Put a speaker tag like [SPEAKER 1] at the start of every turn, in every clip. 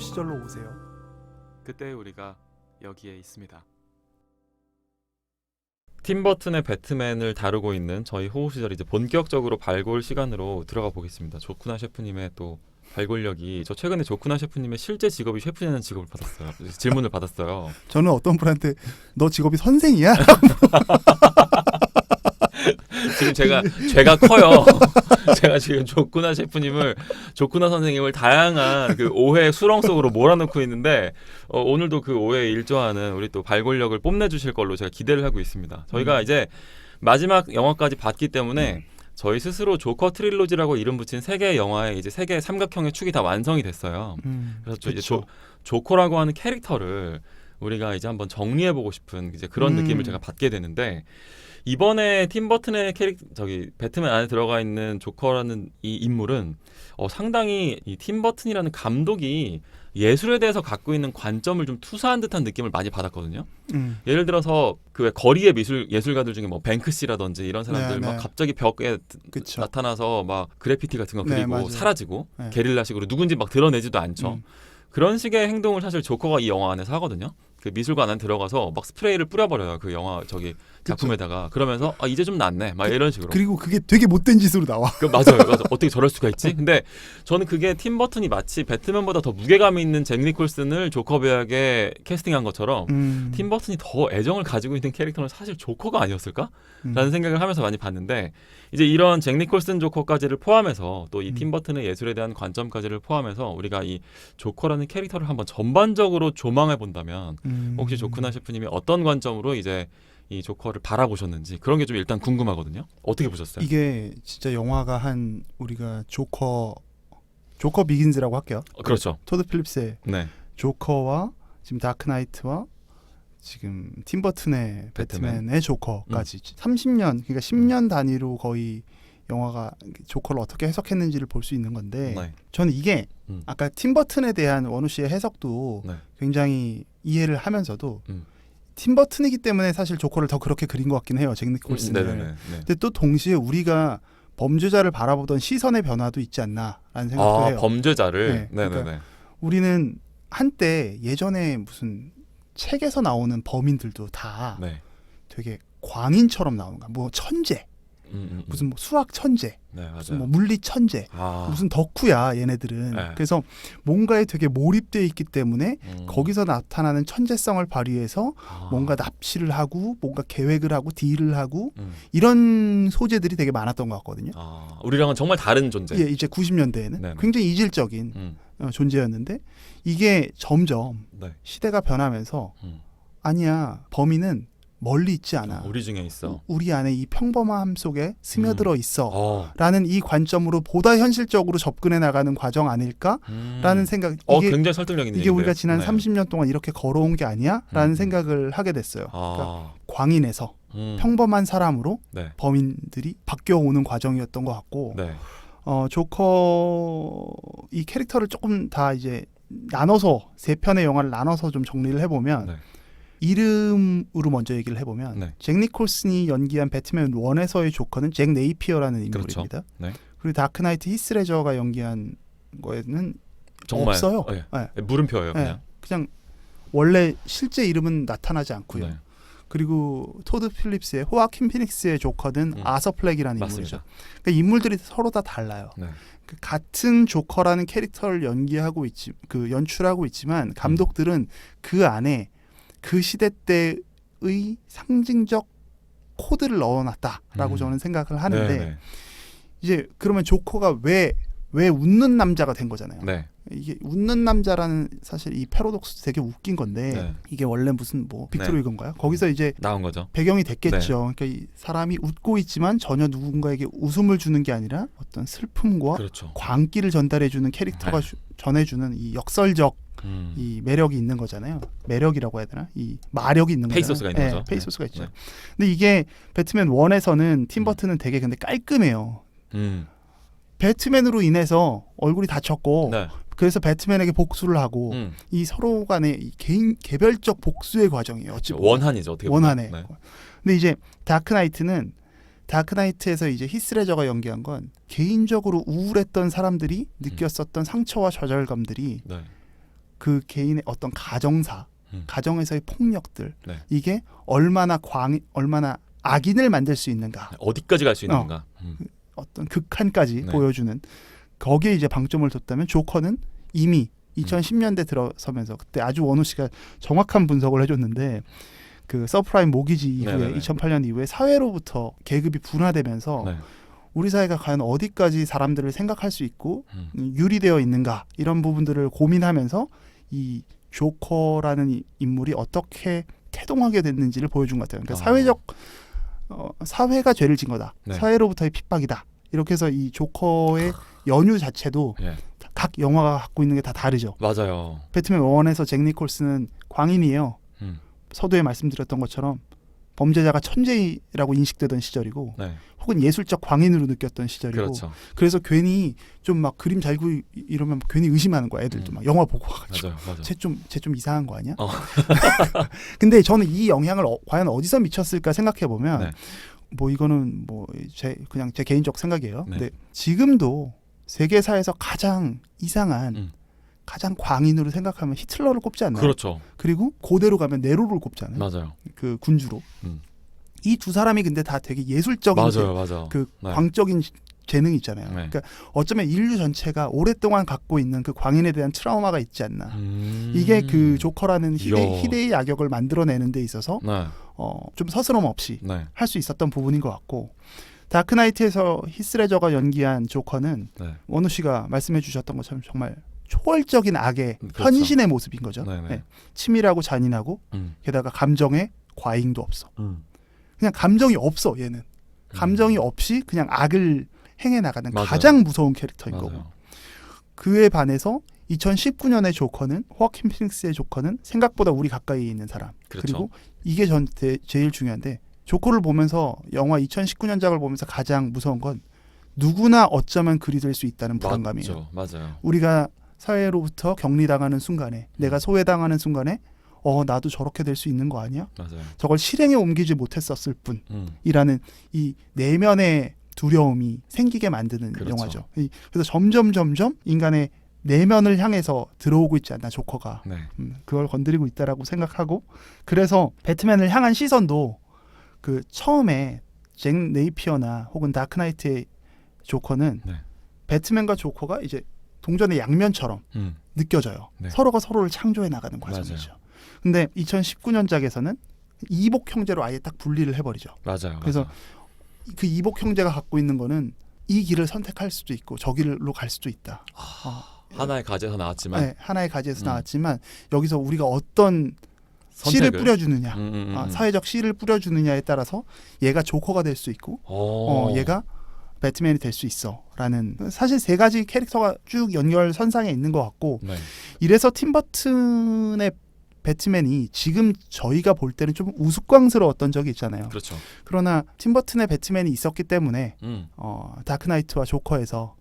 [SPEAKER 1] 시절로 오세요.
[SPEAKER 2] 그때 우리가 여기에 있습니다. 팀 버튼의 배트맨을 다루고 있는 저희 호우 시절 이제 본격적으로 발굴 시간으로 들어가 보겠습니다. 조쿠나 셰프님의 또 발굴력이, 저 최근에 조쿠나 셰프님의 실제 직업이 셰프냐는 직업을 받았어요. 질문을 받았어요.
[SPEAKER 1] 저는 어떤 분한테 너 직업이 선생이야?
[SPEAKER 2] 지금 죄가 커요. 제가 지금 조쿠나 셰프님을, 조쿠나 선생님을 다양한 그 오해 수렁 속으로 몰아넣고 있는데 오늘도 그 오해에 일조하는 우리 또 발굴력을 뽐내주실 걸로 제가 기대를 하고 있습니다. 저희가 이제 마지막 영화까지 봤기 때문에 저희 스스로 조커 트릴로지라고 이름 붙인 세 개의 영화의 이제 세 개의 삼각형의 축이 다 완성이 됐어요. 그래서 또 이제 조커라고 하는 캐릭터를 우리가 이제 한번 정리해보고 싶은 이제 그런 느낌을 제가 받게 되는데, 이번에 팀 버튼의 배트맨 안에 들어가 있는 조커라는 이 인물은 상당히 이 팀 버튼이라는 감독이 예술에 대해서 갖고 있는 관점을 좀 투사한 듯한 느낌을 많이 받았거든요. 예를 들어서 그 거리의 예술가들 중에 뭐 뱅크시라든지 이런 사람들 막 갑자기 벽에 나타나서 막 그래피티 같은 거 그리고 사라지고 게릴라식으로 누군지 막 드러내지도 않죠. 그런 식의 행동을 사실 조커가 이 영화 안에서 하거든요. 그 미술관 안에 들어가서 막 스프레이를 뿌려버려요. 그 영화 작품에다가. 그러면서 이제 좀 낫네. 막 이런 식으로.
[SPEAKER 1] 그리고 그게 되게 못된 짓으로 나와.
[SPEAKER 2] 맞아요. 어떻게 저럴 수가 있지? 근데 저는 그게 팀 버튼이 마치 배트맨보다 더 무게감이 있는 잭 니콜슨을 조커 배우에게 캐스팅한 것처럼 팀 버튼이 더 애정을 가지고 있는 캐릭터는 사실 조커가 아니었을까? 라는 생각을 하면서 많이 봤는데, 이제 이런 잭 니콜슨 조커까지를 포함해서 또 이 팀 버튼의 예술에 대한 관점까지를 포함해서 우리가 이 조커라는 캐릭터를 한번 전반적으로 조망해 본다면 혹시 조쿠나 셰프님이 어떤 관점으로 이제 이 조커를 바라보셨는지 그런 게 좀 일단 궁금하거든요. 어떻게 보셨어요?
[SPEAKER 1] 이게 진짜 영화가 우리가 조커 비긴즈라고 할게요.
[SPEAKER 2] 그렇죠.
[SPEAKER 1] 토드 필립스의 조커와 지금 다크나이트와 지금 팀 버튼의 배트맨의 조커까지 30년, 그러니까 10년 단위로 거의 영화가 조커를 어떻게 해석했는지를 볼 수 있는 건데, 저는 이게 아까 팀 버튼에 대한 원우 씨의 해석도 굉장히 이해를 하면서도 팀 버튼이기 때문에 사실 조커를 더 그렇게 그린 것 같긴 해요, 잭 니콜슨을. 근데 또 동시에 우리가 범죄자를 바라보던 시선의 변화도 있지 않나라는 생각도 해요.
[SPEAKER 2] 범죄자를?
[SPEAKER 1] 그러니까 우리는 한때 예전에 무슨 책에서 나오는 범인들도 다 되게 광인처럼 나오는 거야. 뭐 천재, 무슨 뭐 수학 천재, 무슨 뭐 물리 천재, 무슨 덕후야 얘네들은. 그래서 뭔가에 되게 몰입돼 있기 때문에 거기서 나타나는 천재성을 발휘해서 뭔가 납치를 하고 뭔가 계획을 하고 딜을 하고 이런 소재들이 되게 많았던 것 같거든요.
[SPEAKER 2] 우리랑은 정말 다른 존재.
[SPEAKER 1] 이제 90년대에는 굉장히 이질적인 존재였는데, 이게 점점 시대가 변하면서 아니야, 범인은 멀리 있지 않아.
[SPEAKER 2] 우리 중에 있어.
[SPEAKER 1] 우리 안에 이 평범함 속에 스며들어 있어. 라는 이 관점으로 보다 현실적으로 접근해 나가는 과정 아닐까라는 생각. 이게
[SPEAKER 2] 굉장히 설득력 있는
[SPEAKER 1] 이게 우리가 지난 30년 동안 이렇게 걸어온 게 아니야? 라는 생각을 하게 됐어요. 그러니까 광인에서 평범한 사람으로 범인들이 바뀌어오는 과정이었던 것 같고, 조커 이 캐릭터를 조금 다 이제 나눠서, 세 편의 영화를 나눠서 좀 정리를 해보면, 이름으로 먼저 얘기를 해보면 잭 니콜슨이 연기한 배트맨 1에서의 조커는 잭 네이피어라는 인물입니다. 그리고 다크나이트 히스 레저가 연기한 거에는 정말 없어요.
[SPEAKER 2] 물음표예요.
[SPEAKER 1] 그냥 원래 실제 이름은 나타나지 않고요. 그리고 토드 필립스의 호아킨 피닉스의 조커는 아서 플렉이라는 인물이죠. 그러니까 인물들이 서로 다 달라요. 같은 조커라는 캐릭터를 연출하고 있지만 감독들은 그 안에 그 시대 때의 상징적 코드를 넣어놨다라고 저는 생각을 하는데, 이제 그러면 조커가 왜 웃는 남자가 된 거잖아요. 이게 웃는 남자라는 사실 이 패러독스 되게 웃긴 건데, 이게 원래 무슨 뭐 빅토르 이건가요? 거기서 이제
[SPEAKER 2] 나온 거죠.
[SPEAKER 1] 배경이 됐겠죠. 그러니까 이 사람이 웃고 있지만 전혀 누군가에게 웃음을 주는 게 아니라 어떤 슬픔과 광기를 전달해주는 캐릭터가 전해주는 이 역설적 이 매력이 있는 거잖아요. 매력이라고 해야 되나? 이 마력이 있는 거잖아요.
[SPEAKER 2] 페이소스가 있는 거죠.
[SPEAKER 1] 페이소스가 있죠. 근데 이게 배트맨 1에서는 팀 버튼은 되게 근데 깔끔해요. 배트맨으로 인해서 얼굴이 다쳤고, 그래서 배트맨에게 복수를 하고, 이 서로 간의 이 개별적 복수의 과정이에요.
[SPEAKER 2] 원한이죠. 어떻게 보면.
[SPEAKER 1] 원한에. 근데 이제 다크나이트에서 이제 히스 레저가 연기한 건 개인적으로 우울했던 사람들이 느꼈었던 상처와 좌절감들이 그 개인의 어떤 가정사, 가정에서의 폭력들
[SPEAKER 2] 네.
[SPEAKER 1] 이게 얼마나 악인을 만들 수 있는가,
[SPEAKER 2] 어디까지 갈 수 있는가.
[SPEAKER 1] 어떤 극한까지
[SPEAKER 2] 네.
[SPEAKER 1] 보여주는 거기에 이제 방점을 뒀다면 조커는 이미 2010년대 들어서면서 그때 아주 원호 씨가 정확한 분석을 해줬는데 그 서프라임 모기지 이후에
[SPEAKER 2] 네네네.
[SPEAKER 1] 2008년 이후에 사회로부터 계급이 분화되면서
[SPEAKER 2] 네.
[SPEAKER 1] 우리 사회가 과연 어디까지 사람들을 생각할 수 있고
[SPEAKER 2] 음.
[SPEAKER 1] 유리되어 있는가 이런 부분들을 고민하면서 이 조커라는 이 인물이 어떻게 태동하게 됐는지를 보여준 것 같아요. 그러니까 사회가 죄를 진 거다.
[SPEAKER 2] 네.
[SPEAKER 1] 사회로부터의 핍박이다. 이렇게 해서 이 조커의 연유 자체도
[SPEAKER 2] 예.
[SPEAKER 1] 각 영화가 갖고 있는 게 다 다르죠.
[SPEAKER 2] 맞아요.
[SPEAKER 1] 배트맨 1에서 잭 니콜슨은 광인이에요. 서두에 말씀드렸던 것처럼 범죄자가 천재라고 인식되던 시절이고
[SPEAKER 2] 네.
[SPEAKER 1] 혹은 예술적 광인으로 느꼈던 시절이고
[SPEAKER 2] 그렇죠.
[SPEAKER 1] 그래서 괜히 좀 막 그림 잘 그리고 이러면 괜히 의심하는 거야. 애들도 막 영화 보고 와가지고
[SPEAKER 2] 맞아요.
[SPEAKER 1] 쟤 좀 이상한 거 아니야? 근데 저는 이 영향을 과연 어디서 미쳤을까 생각해 보면
[SPEAKER 2] 네.
[SPEAKER 1] 뭐 이거는 그냥 제 개인적 생각이에요.
[SPEAKER 2] 네.
[SPEAKER 1] 근데 지금도 세계사에서 가장 이상한 가장 광인으로 생각하면 히틀러를 꼽지 않나요?
[SPEAKER 2] 그렇죠.
[SPEAKER 1] 그리고 고대로 가면 네로를 꼽잖아요.
[SPEAKER 2] 맞아요.
[SPEAKER 1] 그 군주로.
[SPEAKER 2] 음.
[SPEAKER 1] 이 두 사람이 근데 다 되게 예술적인
[SPEAKER 2] 맞아요.
[SPEAKER 1] 그
[SPEAKER 2] 네.
[SPEAKER 1] 광적인 재능이 있잖아요.
[SPEAKER 2] 네.
[SPEAKER 1] 그러니까 어쩌면 인류 전체가 오랫동안 갖고 있는 그 광인에 대한 트라우마가 있지 않나. 이게 그 조커라는 희대의 악역을 만들어내는 데 있어서
[SPEAKER 2] 네.
[SPEAKER 1] 좀 서스럼 없이
[SPEAKER 2] 네.
[SPEAKER 1] 할 수 있었던 부분인 것 같고 다크나이트에서 히스레저가 연기한 조커는
[SPEAKER 2] 네.
[SPEAKER 1] 원우 씨가 말씀해 주셨던 것처럼 정말 초월적인 악의
[SPEAKER 2] 그렇죠.
[SPEAKER 1] 헌신의 모습인 거죠.
[SPEAKER 2] 네네.
[SPEAKER 1] 네. 치밀하고 잔인하고 게다가 감정에 과잉도 없어. 그냥 감정이 없어 얘는. 감정이 없이 그냥 악을 행해 나가는
[SPEAKER 2] 맞아요.
[SPEAKER 1] 가장 무서운 캐릭터인
[SPEAKER 2] 맞아요.
[SPEAKER 1] 거고. 그에 반해서 2019년의 조커는 호아킨 피닉스의 조커는 생각보다 우리 가까이 있는 사람.
[SPEAKER 2] 그렇죠.
[SPEAKER 1] 그리고 이게 제일 중요한데 조커를 보면서 영화 2019년작을 보면서 가장 무서운 건 누구나 어쩌면 그리 될 수 있다는 불안감이에요.
[SPEAKER 2] 맞아요.
[SPEAKER 1] 우리가 사회로부터 격리당하는 순간에 내가 소외당하는 순간에 나도 저렇게 될 수 있는 거 아니야?
[SPEAKER 2] 맞아요.
[SPEAKER 1] 저걸 실행에 옮기지 못했었을 뿐이라는 이 내면의 두려움이 생기게 만드는
[SPEAKER 2] 그렇죠.
[SPEAKER 1] 영화죠. 그래서 점점 인간의 내면을 향해서 들어오고 있지 않나 조커가.
[SPEAKER 2] 네.
[SPEAKER 1] 그걸 건드리고 있다라고 생각하고 그래서 배트맨을 향한 시선도 그 처음에 잭 네이피어나 혹은 다크나이트의 조커는
[SPEAKER 2] 네.
[SPEAKER 1] 배트맨과 조커가 이제 동전의 양면처럼 느껴져요.
[SPEAKER 2] 네.
[SPEAKER 1] 서로가 서로를 창조해 나가는 과정이죠.
[SPEAKER 2] 맞아요.
[SPEAKER 1] 근데 2019년작에서는 이복 형제로 아예 딱 분리를 해버리죠.
[SPEAKER 2] 맞아요.
[SPEAKER 1] 그래서 그 이복 형제가 갖고 있는 거는 이 길을 선택할 수도 있고 저 길로 갈 수도 있다.
[SPEAKER 2] 하나의 가지에서 나왔지만
[SPEAKER 1] 네, 하나의 가지에서 나왔지만 여기서 우리가 어떤 씨를 뿌려주느냐, 사회적 씨를 뿌려주느냐에 따라서 얘가 조커가 될 수 있고, 얘가 배트맨이 될 수 있어라는 사실 세 가지 캐릭터가 쭉 연결선상에 있는 것 같고,
[SPEAKER 2] 네.
[SPEAKER 1] 이래서 팀 버튼의 배트맨이 지금 저희가 볼 때는 좀 우스꽝스러웠던 적이 있잖아요.
[SPEAKER 2] 그렇죠.
[SPEAKER 1] 그러나 팀 버튼의 배트맨이 있었기 때문에 다크나이트와 조커에서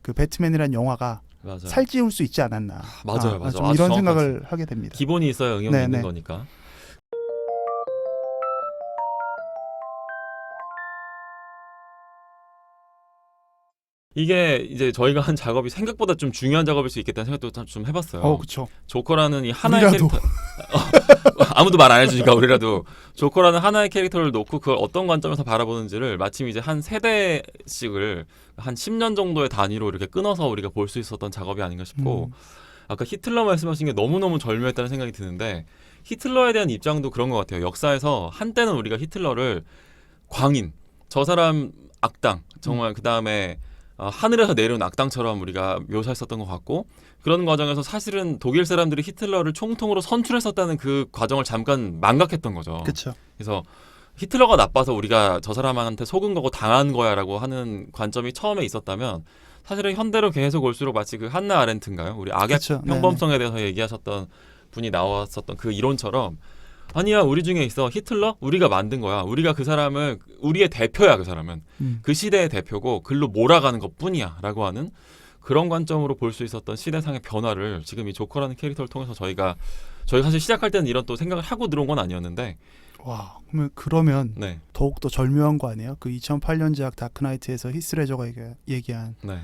[SPEAKER 1] 그 배트맨이란 영화가
[SPEAKER 2] 맞아요.
[SPEAKER 1] 살찌울 수 있지 않았나.
[SPEAKER 2] 맞아요.
[SPEAKER 1] 좀 이런 생각을 하게 됩니다.
[SPEAKER 2] 기본이 있어야 응용이 있는 거니까. 이게 이제 저희가 한 작업이 생각보다 좀 중요한 작업일 수 있겠다는 생각도 좀 해봤어요.
[SPEAKER 1] 그렇죠.
[SPEAKER 2] 조커라는 이 하나의
[SPEAKER 1] 우리라도.
[SPEAKER 2] 캐릭터 아무도 말 안 해주니까 우리라도 조커라는 하나의 캐릭터를 놓고 그걸 어떤 관점에서 바라보는지를 마침 이제 한 세대씩을 한 10년 정도의 단위로 이렇게 끊어서 우리가 볼 수 있었던 작업이 아닌가 싶고 아까 히틀러 말씀하신 게 너무너무 절묘했다는 생각이 드는데 히틀러에 대한 입장도 그런 것 같아요. 역사에서 한때는 우리가 히틀러를 광인, 저 사람 악당, 정말 그 다음에 하늘에서 내려온 악당처럼 우리가 묘사했었던 것 같고 그런 과정에서 사실은 독일 사람들이 히틀러를 총통으로 선출했었다는 그 과정을 잠깐 망각했던 거죠.
[SPEAKER 1] 그렇죠.
[SPEAKER 2] 그래서 히틀러가 나빠서 우리가 저 사람한테 속은 거고 당한 거야라고 하는 관점이 처음에 있었다면 사실은 현대로 계속 올수록 마치 그 한나 아렌트인가요? 우리 악의
[SPEAKER 1] 그쵸.
[SPEAKER 2] 평범성에 대해서 얘기하셨던 분이 나왔었던 그 이론처럼 아니야 우리 중에 있어 히틀러 우리가 만든 거야 우리가 그 사람을 우리의 대표야 그 사람은 그 시대의 대표고 글로 몰아가는 것뿐이야 라고 하는 그런 관점으로 볼 수 있었던 시대상의 변화를 지금 이 조커라는 캐릭터를 통해서 저희가 사실 시작할 때는 이런 또 생각을 하고 들어온 건 아니었는데
[SPEAKER 1] 와 그러면
[SPEAKER 2] 네.
[SPEAKER 1] 더욱더 절묘한 거 아니에요? 그 2008년작 다크나이트에서 히스레저가 얘기한
[SPEAKER 2] 네.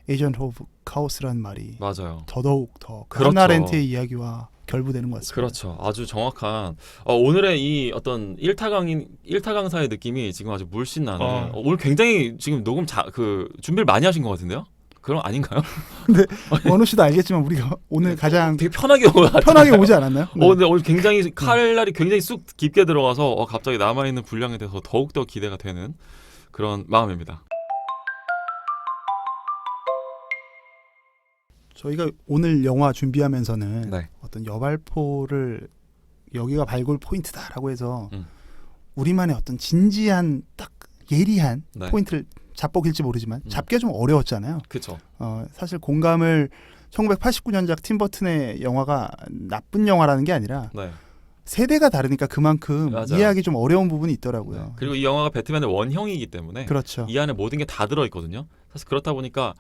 [SPEAKER 1] 에이전트 오브 카오스라는 말이
[SPEAKER 2] 맞아요.
[SPEAKER 1] 더더욱 더
[SPEAKER 2] 그렇죠.
[SPEAKER 1] 하나 렌트의 이야기와 결부되는 것 같습니다.
[SPEAKER 2] 그렇죠. 아주 정확한 오늘의 이 어떤 1타 강사의 느낌이 지금 아주 물씬 나는. 오늘 굉장히 지금 녹음 준비를 많이 하신 것 같은데요? 그럼 아닌가요?
[SPEAKER 1] 근데 원우 씨도 알겠지만 우리가 오늘 가장
[SPEAKER 2] 되게 편하게
[SPEAKER 1] 편하게 오지 않았나요? 네.
[SPEAKER 2] 근데 오늘 굉장히 칼날이 굉장히 쑥 깊게 들어가서 갑자기 남아있는 분량에 대해서 더욱더 기대가 되는 그런 마음입니다.
[SPEAKER 1] 저희가 오늘 영화 준비하면서는
[SPEAKER 2] 네.
[SPEAKER 1] 어떤 여발포를 여기가 발굴 포인트다라고 해서
[SPEAKER 2] 음.
[SPEAKER 1] 우리만의 어떤 진지한 딱 예리한
[SPEAKER 2] 네.
[SPEAKER 1] 포인트를 잡복일지 모르지만 잡기가 좀 어려웠잖아요.
[SPEAKER 2] 그렇죠.
[SPEAKER 1] 사실 공감을 1989년작 팀버튼의 영화가 나쁜 영화라는 게 아니라
[SPEAKER 2] 네.
[SPEAKER 1] 세대가 다르니까 그만큼
[SPEAKER 2] 맞아요.
[SPEAKER 1] 이해하기 좀 어려운 부분이 있더라고요.
[SPEAKER 2] 네. 그리고 이 영화가 배트맨의 원형이기 때문에
[SPEAKER 1] 그렇죠.
[SPEAKER 2] 이 안에 모든 게 다 들어있거든요. 사실 그렇다 보니까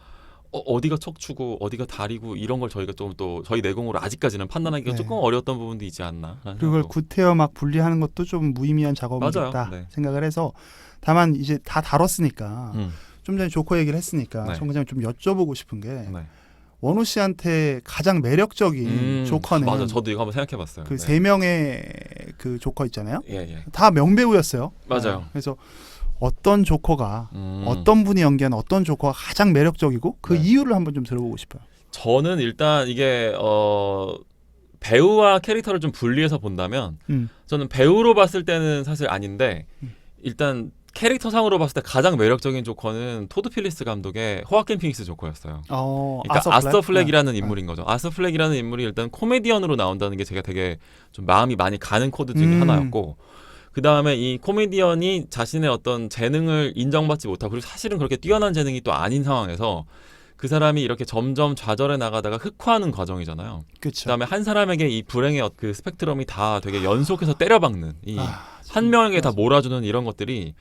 [SPEAKER 2] 어디가 척추고 어디가 다리고 이런 걸 저희가 좀 또 저희 내공으로 아직까지는 판단하기가
[SPEAKER 1] 네.
[SPEAKER 2] 조금 어려웠던 부분도 있지 않나.
[SPEAKER 1] 그걸 구태여 막 분리하는 것도 좀 무의미한 작업이겠다
[SPEAKER 2] 네.
[SPEAKER 1] 생각을 해서 다만 이제 다 다뤘으니까 좀 전에 조커 얘기를 했으니까
[SPEAKER 2] 네.
[SPEAKER 1] 전 그냥 좀 여쭤보고 싶은 게
[SPEAKER 2] 네.
[SPEAKER 1] 원우 씨한테 가장 매력적인 조커는
[SPEAKER 2] 맞아. 저도 이거 한번 생각해봤어요.
[SPEAKER 1] 그 세 명의 그 조커 있잖아요.
[SPEAKER 2] 예.
[SPEAKER 1] 다 명배우였어요.
[SPEAKER 2] 맞아요.
[SPEAKER 1] 그래서 어떤 조커가 어떤 분이 연기한 어떤 조커가 가장 매력적이고 그
[SPEAKER 2] 네.
[SPEAKER 1] 이유를 한번 좀 들어보고 싶어요.
[SPEAKER 2] 저는 일단 이게 배우와 캐릭터를 좀 분리해서 본다면 저는 배우로 봤을 때는 사실 아닌데 일단 캐릭터 상으로 봤을 때 가장 매력적인 조커는 토드 필리스 감독의 호아킨 피닉스 조커였어요. 그러니까 아서 플렉이라는 인물인 거죠. 아서 플렉이라는 인물이 일단 코미디언으로 나온다는 게 제가 되게 좀 마음이 많이 가는 코드 중에 하나였고, 그 다음에 이 코미디언이 자신의 어떤 재능을 인정받지 못하고, 그리고 사실은 그렇게 뛰어난 재능이 또 아닌 상황에서 그 사람이 이렇게 점점 좌절해 나가다가 흑화하는 과정이잖아요.
[SPEAKER 1] 그렇죠.
[SPEAKER 2] 그다음에 한 사람에게 이 불행의 그 스펙트럼이 다 되게 연속해서 때려박는 이 한 명에게 다 몰아주는 이런 것들이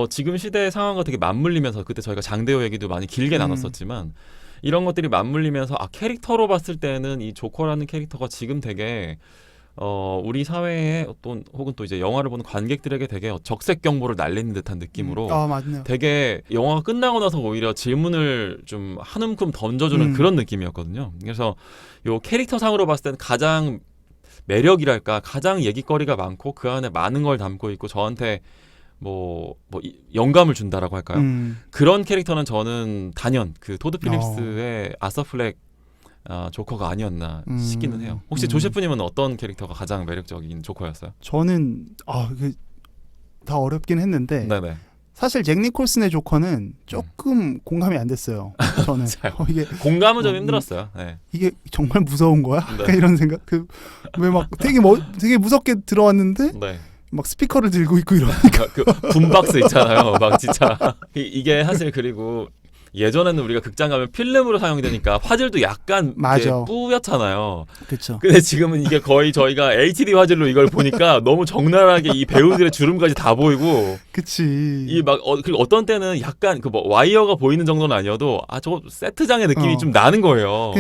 [SPEAKER 2] 지금 시대의 상황과 되게 맞물리면서, 그때 저희가 장대호 얘기도 많이 길게 나눴었지만 이런 것들이 맞물리면서 캐릭터로 봤을 때는 이 조커라는 캐릭터가 지금 되게 우리 사회에 어떤 혹은 또 이제 영화를 보는 관객들에게 되게 적색 경보를 날리는 듯한 느낌으로
[SPEAKER 1] 맞네요.
[SPEAKER 2] 되게 영화가 끝나고 나서 오히려 질문을 좀 한 움큼 던져주는 그런 느낌이었거든요. 그래서 요 캐릭터 상으로 봤을 때는 가장 매력이랄까, 가장 얘기거리가 많고 그 안에 많은 걸 담고 있고 저한테 영감을 준다라고 할까요? 그런 캐릭터는 저는 단연 그 토드 필립스의 아서 플렉 조커가 아니었나 싶기는 해요. 혹시 조 셰프님은 어떤 캐릭터가 가장 매력적인 조커였어요?
[SPEAKER 1] 저는 다 어렵긴 했는데
[SPEAKER 2] 네네.
[SPEAKER 1] 사실 잭 니콜슨의 조커는 조금 공감이 안 됐어요. 저는 이게
[SPEAKER 2] 공감은 좀 힘들었어요. 네.
[SPEAKER 1] 이게 정말 무서운 거야?
[SPEAKER 2] 네.
[SPEAKER 1] 약간 이런 생각. 왜 막 되게 무섭게 들어왔는데
[SPEAKER 2] 네.
[SPEAKER 1] 막 스피커를 들고 있고 이러니까
[SPEAKER 2] 그 붐박스 있잖아요. 막 진짜 이게 사실, 그리고 예전에는 우리가 극장 가면 필름으로 사용이 되니까 화질도 약간 뿌옇잖아요.
[SPEAKER 1] 그렇죠.
[SPEAKER 2] 근데 지금은 이게 거의 저희가 HD 화질로 이걸 보니까 너무 적나라하게 이 배우들의 주름까지 다 보이고.
[SPEAKER 1] 그치.
[SPEAKER 2] 이 막 그리고 어떤 때는 약간 와이어가 보이는 정도는 아니어도 저거 세트장의 느낌이 좀 나는 거예요.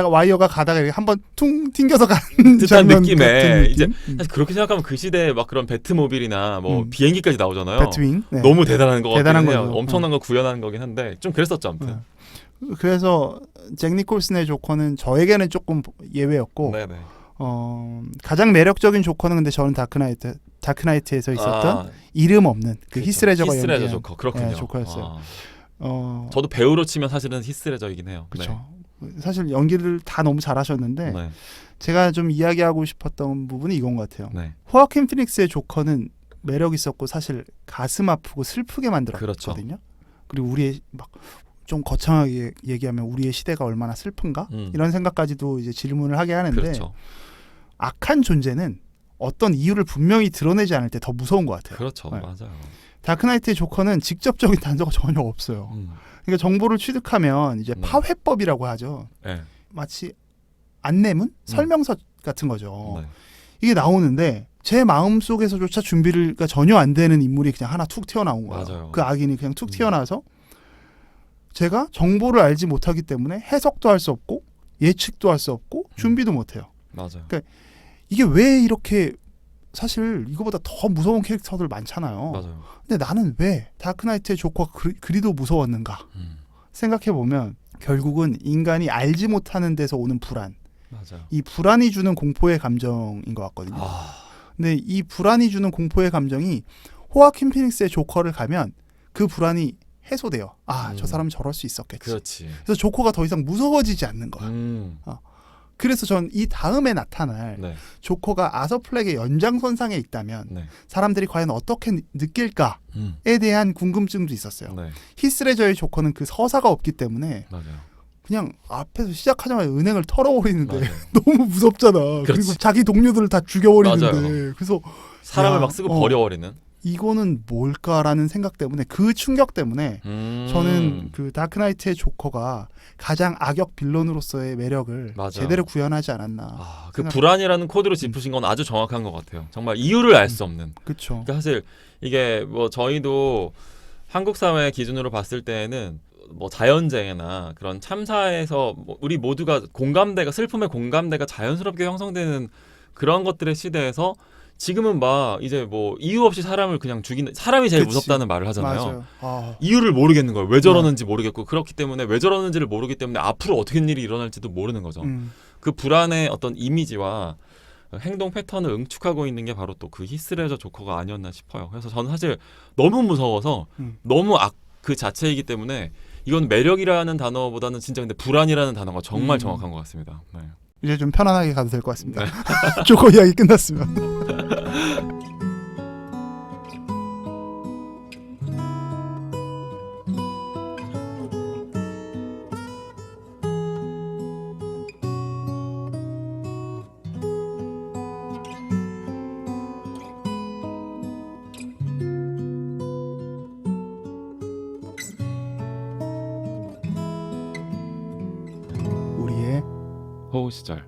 [SPEAKER 1] 와이어가 가다가 이렇게 한번 퉁 튕겨서 가는
[SPEAKER 2] 듯한 느낌에
[SPEAKER 1] 느낌?
[SPEAKER 2] 이제 사실 그렇게 생각하면 그 시대에 막 그런 배트모빌이나 비행기까지 나오잖아요.
[SPEAKER 1] 배트윙. 네.
[SPEAKER 2] 너무 대단한 거 같긴 해요.
[SPEAKER 1] 거죠.
[SPEAKER 2] 엄청난 거 구현하는 거긴 한데 좀 그랬었죠, 아무튼.
[SPEAKER 1] 그래서 잭 니콜슨의 조커는 저에게는 조금 예외였고,
[SPEAKER 2] 네네.
[SPEAKER 1] 가장 매력적인 조커는 근데 저는 다크나이트에서 있었던 이름 없는 그 히스레저가 연기한
[SPEAKER 2] 히스레저 조커. 그렇군요.
[SPEAKER 1] 조커였어요.
[SPEAKER 2] 저도 배우로 치면 사실은 히스레저이긴 해요.
[SPEAKER 1] 그렇죠. 네. 사실 연기를 다 너무 잘하셨는데
[SPEAKER 2] 네.
[SPEAKER 1] 제가 좀 이야기하고 싶었던 부분이 이건 것 같아요.
[SPEAKER 2] 네.
[SPEAKER 1] 호아킨 피닉스의 조커는 매력 있었고 사실 가슴 아프고 슬프게 만들었거든요.
[SPEAKER 2] 그렇죠.
[SPEAKER 1] 그리고 우리의 막 좀 거창하게 얘기하면 우리의 시대가 얼마나 슬픈가 이런 생각까지도 이제 질문을 하게 하는데,
[SPEAKER 2] 그렇죠.
[SPEAKER 1] 악한 존재는 어떤 이유를 분명히 드러내지 않을 때 더 무서운 것 같아요.
[SPEAKER 2] 그렇죠.
[SPEAKER 1] 네.
[SPEAKER 2] 맞아요.
[SPEAKER 1] 다크나이트의 조커는 직접적인 단서가 전혀 없어요. 그러니까 정보를 취득하면 이제 파회법이라고 하죠.
[SPEAKER 2] 네.
[SPEAKER 1] 마치 안내문, 설명서 같은 거죠.
[SPEAKER 2] 네.
[SPEAKER 1] 이게 나오는데 제 마음 속에서조차 준비가 전혀 안 되는 인물이 그냥 하나 툭 튀어나온 거예요.
[SPEAKER 2] 맞아요.
[SPEAKER 1] 그 악인이 그냥 툭 튀어나와서 제가 정보를 알지 못하기 때문에 해석도 할 수 없고 예측도 할 수 없고 준비도 못해요.
[SPEAKER 2] 맞아요.
[SPEAKER 1] 그러니까 이게 왜 이렇게, 사실 이거보다 더 무서운 캐릭터들 많잖아요.
[SPEAKER 2] 맞아요.
[SPEAKER 1] 근데 나는 왜 다크나이트의 조커가 그리도 무서웠는가 생각해 보면 결국은 인간이 알지 못하는 데서 오는 불안.
[SPEAKER 2] 맞아요.
[SPEAKER 1] 이 불안이 주는 공포의 감정인 것 같거든요. 근데 이 불안이 주는 공포의 감정이 호아킨 피닉스의 조커를 가면 그 불안이 해소돼요. 저 사람은 저럴 수 있었겠지.
[SPEAKER 2] 그렇지.
[SPEAKER 1] 그래서 조커가 더 이상 무서워지지 않는 거야. 그래서 전 이 다음에 나타날
[SPEAKER 2] 네.
[SPEAKER 1] 조커가 아서 플렉의 연장선상에 있다면
[SPEAKER 2] 네.
[SPEAKER 1] 사람들이 과연 어떻게 느낄까에 대한 궁금증도 있었어요.
[SPEAKER 2] 네.
[SPEAKER 1] 히스레저의 조커는 그 서사가 없기 때문에
[SPEAKER 2] 맞아요.
[SPEAKER 1] 그냥 앞에서 시작하자마자 은행을 털어버리는데
[SPEAKER 2] 맞아요.
[SPEAKER 1] 너무 무섭잖아.
[SPEAKER 2] 그렇지.
[SPEAKER 1] 그리고 자기 동료들을 다 죽여버리는데
[SPEAKER 2] 맞아요.
[SPEAKER 1] 그래서
[SPEAKER 2] 사람을
[SPEAKER 1] 야,
[SPEAKER 2] 막 쓰고 버려버리는.
[SPEAKER 1] 이거는 뭘까라는 생각 때문에 그 충격 때문에 저는 그 다크나이트의 조커가 가장 악역 빌런으로서의 매력을
[SPEAKER 2] 맞아요.
[SPEAKER 1] 제대로 구현하지 않았나.
[SPEAKER 2] 그 불안이라는 코드로 짚으신 건 아주 정확한 것 같아요. 정말 이유를 알 수 없는.
[SPEAKER 1] 그렇죠.
[SPEAKER 2] 그러니까 사실 이게 뭐 저희도 한국 사회 기준으로 봤을 때는 뭐 자연재해나 그런 참사에서 뭐 우리 모두가 공감대가 슬픔의 공감대가 자연스럽게 형성되는 그런 것들의 시대에서 지금은 막 이제 뭐 이유 없이 사람을 그냥 죽이는 사람이 제일
[SPEAKER 1] 그치.
[SPEAKER 2] 무섭다는 말을 하잖아요.
[SPEAKER 1] 맞아요.
[SPEAKER 2] 이유를 모르겠는 거예요. 왜 저러는지 모르겠고 그렇기 때문에 왜 저러는지를 모르기 때문에 앞으로 어떻게 일이 일어날지도 모르는 거죠. 그 불안의 어떤 이미지와 행동 패턴을 응축하고 있는 게 바로 또 그 히스레저 조커가 아니었나 싶어요. 그래서 저는 사실 너무 무서워서 너무 악 그 자체이기 때문에 이건 매력이라는 단어보다는 진짜 근데 불안이라는 단어가 정말 정확한 것 같습니다. 네.
[SPEAKER 1] 이제 좀 편안하게 가도 될 것 같습니다.
[SPEAKER 2] 네.
[SPEAKER 1] 조커 이야기 끝났으면. 우리의
[SPEAKER 2] 호우 시절.